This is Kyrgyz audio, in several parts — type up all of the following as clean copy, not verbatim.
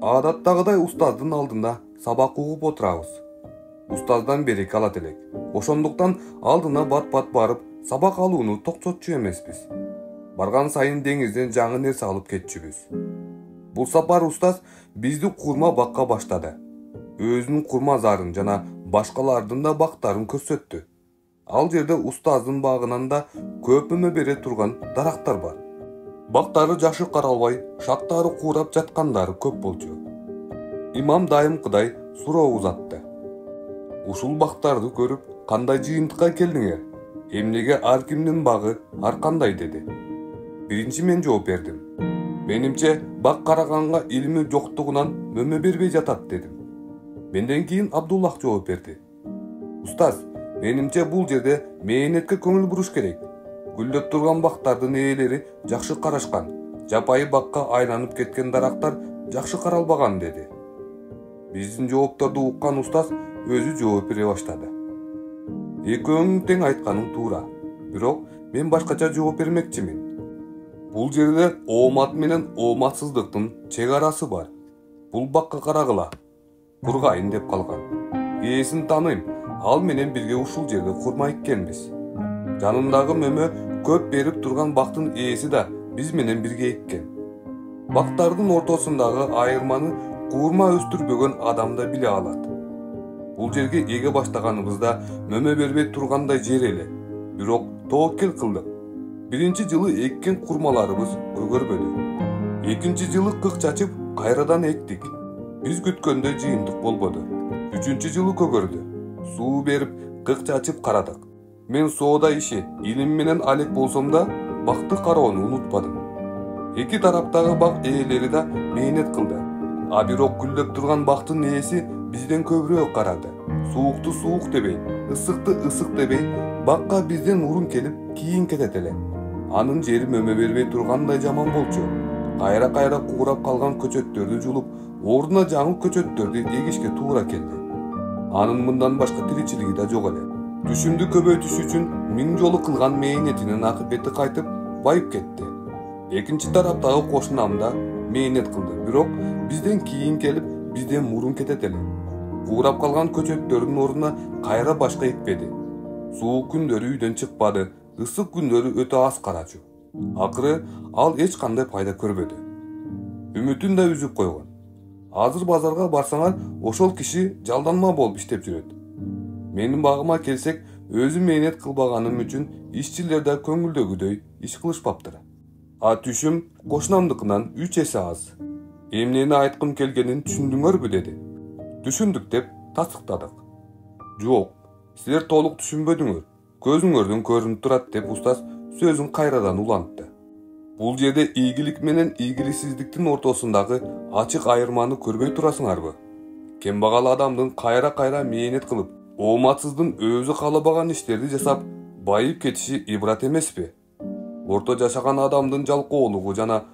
Адаттагыдай устаздын алдында сабак угуп отурабыз. Устаздан береке алат элек. Ошондуктан алдына бат-бат барып, сабак алууну токтотчу эмеспиз. Барган сайын деңизден жаңы нерсе алып кетчүбүз. Бул сапар устаз бизди курма бакка баштады. Өзүнүн курма зарын жана башкалардын да бактарын көрсөттү. Ал жерде устаздын багынан да көп өмө бере турган дарактар бар. Бактары жакшы каралбай, шактары куурап жаткандары көп болчу. Имам дайымкыдай суроо узатты. Ушул бактарды көрүп, кандай жыйынтыкка келдиңер? Эмнеге ар кимдин багы ар кандай деди. Биринчи мен жооп бердим. Менимче бак караганга илими жоктугунан өмө бербей жатат дедим. Менден кийин Абдуллах жооп берди. Устаз, менимче бул жерде мээнетке көңүл буруш керек. Гүлдөп турган бактардын ээлери жакшы карашкан, жапайы бакка айланып кеткен дарактар жакшы каралбаган деди. Биздин жоопторду уккан устаз өзү жооп бере баштады. Экөөңүң тең айтканың туура, бирок мен башкача жооп бермекчимин. Бул жерде оомат менен ооматсыздыктын чек арасы бар. Бул бакка карагыла. Бургайын деп калган. Ээсин тааныйм, ал менен бирге ушул жерде курма эккенбиз. Жанындагы мөмө көп берип турган бактын ээси да биз менен бирге эккен. Бактардын ортосундагы айырманы курма өстүрбөгөн адам да биле алат. Бул жерге эге баштаганыбызда мөмө бербей тургандай жер эле, бирок тоокел кылдык. Биринчи жылы эккен курмаларыбыз көгөрбөдү. Экинчи жылы кык чачып, кайрадан эктик. Биз күткөндөй жыйынтык болбоду. Үчүнчү жылы көгөрдү. Суу берип, кык чачып карадык. Мен соода иши, илим менен алек болсом да, бакты кароону унутпадым. Эки тараптагы бак ээлери да мээнет кылды. А бирок гүлдөп турган бактын ээси бизден көбүрөөк карады. Суукту суук дебей, ысыкты ысык дебей, бакка бизден урун келип, кийин кетет эле. Анын жери мөмө бербей тургандай жаман болчу. Кайра-кайра куурап калган көчөттөрдү жулуп, ордуна жаңы көчөттөрдү эгишке туура келди. Анын мындан башка тиричилиги да жок эле. Түшүмдү көбөйтүш үчүн миң жолу кылган мээнетинин акыбети кайтып, байып кетти. Экинчи тараптагы кошунам да мээнет кылды, бирок бизден кийин келип, бизден мурун кетет эле. Куурап калган көчөттөрдүн ордуна кайра башка экпеди. Суук күндөрү үйдөн чыкпады, ысык күндөрү өтө аз карачу. Акыры ал эч кандай пайда көрбөдү. Үмүтүн да үзүп койгон. Азыр базарга барсаңар, ошол киши жалданма болуп иштеп жүрөт. Менин багыма келсек, өзү мээнет кылбаганым үчүн ишчилер да көңүлдөгүдөй иш кылышпаптыр. А түшүм кошунамдыкынан 3 эсе аз. Эмнени айткым келгенин түшүндүңөрбү деди. Түшүндүк деп тасыктадык. Жок, силер толук түшүнбөдүңөр. Көзүңөрдөн көрүнүп турат деп устаз сөзүн кайрадан улантты. Бул жерде ийгилик менен ийгиликсиздиктин ортосундагы ачык айырманы көрбөй турасыңарбы? Кембагал адамдын кайра-кайра мээнет кылып, ооматсыздын өзү каалабаган иштерди жасап, байып кетиши ибрат эмеспи? Орто жашаган адамдын жалкоолугу жана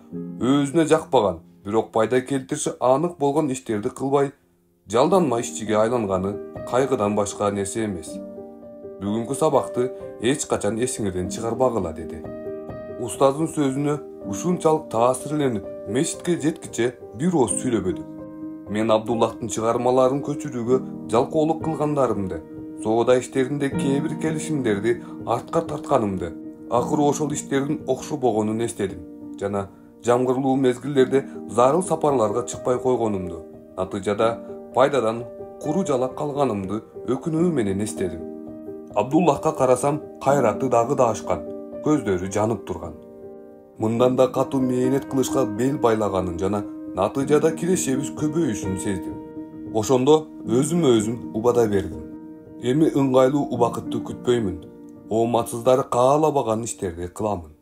өзүнө жакпаган, бирок пайда келтириши анык болгон иштерди кылбай, жалданма ишчиге айланганы кайгыдан башка нерсе эмес. Бүгүнкү сабакты эч качан эсиңерден чыгарбагыла деди. Устаздын сөзүнө ушунчалык таасирленип, мечитке жеткиче бир ооз сүйлөбөдүк. Мен Абдуллахтын чыгармаларын көчүрүүгө жалкоолук кылгандарымды, соода иштеринде кээ бир келишимдерди артка тартканымды, акыры ошол иштердин окшобогонун эстедим жана жамгырлуу мезгилдерде зарыл сапарларга чыкпай койгонумду, натыйжада пайдадан куру жалак калганымды өкүнүү менен эстедим. Абдуллахка карасам, кайраты дагы да ашкан, көздөрү жанып турган. Мындан да катуу мээнет кылышка бел байлаганын жана натыйжада кирешебиз көбөйүшүн сездим. Ошондо өзүм убада бердим. Эми ыңгайлуу убакытты күтпөймүн. Ооматсыздары каалабаган иштерди кыламын.